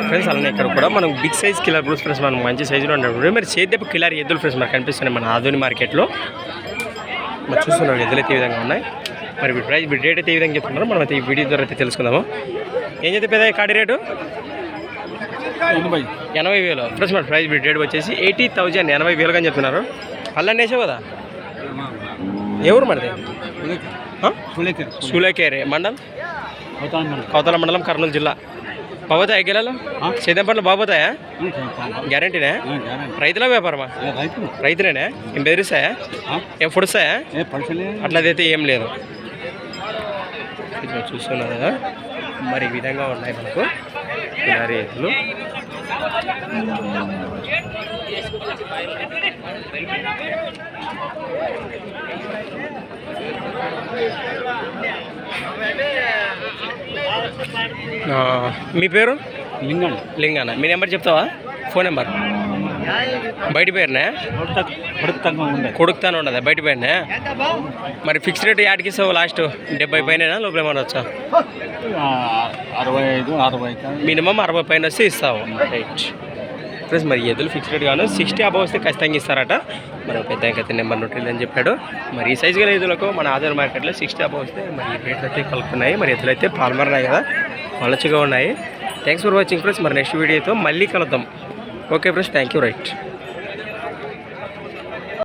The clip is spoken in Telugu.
ఫ్రెండ్స్ అలానే ఇక్కడ కూడా మనం బిగ్ సైజ్ కిలర్ బ్రూస్ ఫ్రెండ్స్ మనం మంచి సైజులో ఉంటాం. మరి సేద్యపు కిలర్ ఎద్దులు ఫ్రెండ్స్ మనకు కనిపిస్తున్నాయి మన ఆధుని మార్కెట్లో. మరి చూస్తున్నాం ఎద్దులు అయితే ఈ విధంగా ఉన్నాయి. మరి ప్రైస్ రేట్ అయితే ఈ విధంగా చెప్తున్నారు. మనం అయితే ఈ వీడియో ద్వారా అయితే తెలుసుకుందాము. ఏం చెప్తే పెద్ద కాడి రేటు 80,000 ఫ్రెండ్స్. మన ప్రైస్ రేట్ వచ్చేసి 80,000 80,000 అని చెప్తున్నారు. పళ్ళని వేసావు కదా, ఎవరు మనది? సూలేకేరే మండలం, కౌతల మండలం, కర్నూలు జిల్లా. బాబోతాయా గిలాలు? సేద్యం పంటలు బాబోతాయా? గ్యారంటీనే? రైతుల వ్యాపారమా? రైతులేనే? ఏం బెదిరిస్తాయా? ఏం పొడుస్తాయా? అట్లయితే ఏం లేదు. చూస్తున్నారు కదా, మరి ఈ విధంగా ఉన్నాయి మనకు రేట్లు. మీ పేరు? లింగన్న. మీ నెంబర్ చెప్తావా? Phone number? బయట పేరునే కొడుకుతానే ఉండదా? బయట పేరునే. మరి ఫిక్స్ రేట్ యాడికి ఇస్తావు? లాస్ట్ 70 పైన లోపల ఏమన్నా వచ్చా? 65-60 మినిమం 60 పైన వస్తే ఇస్తావు. Right friends. మరి ఎద్దులు ఫిక్స్ రేట్ గాను 60 అబవ్ వస్తే ఖచ్చితంగా ఇస్తారట. మరి పెద్ద అయితే నెంబర్ నోట్ అని చెప్పాడు. మరి ఈ సైజు గల ఎద్దులకు మన ఆధార్ మార్కెట్లో 60 అబవ్ వస్తే మరి రేట్లు అయితే కలుపుతున్నాయి. మరి ఎద్దులు అయితే పాల్మన్నాయి కదా, మంచిగా ఉన్నాయి. Thanks for watching friends. మరి నెక్స్ట్ వీడియోతో మళ్ళీ కలుద్దాం. Okay friends, thank you. Right.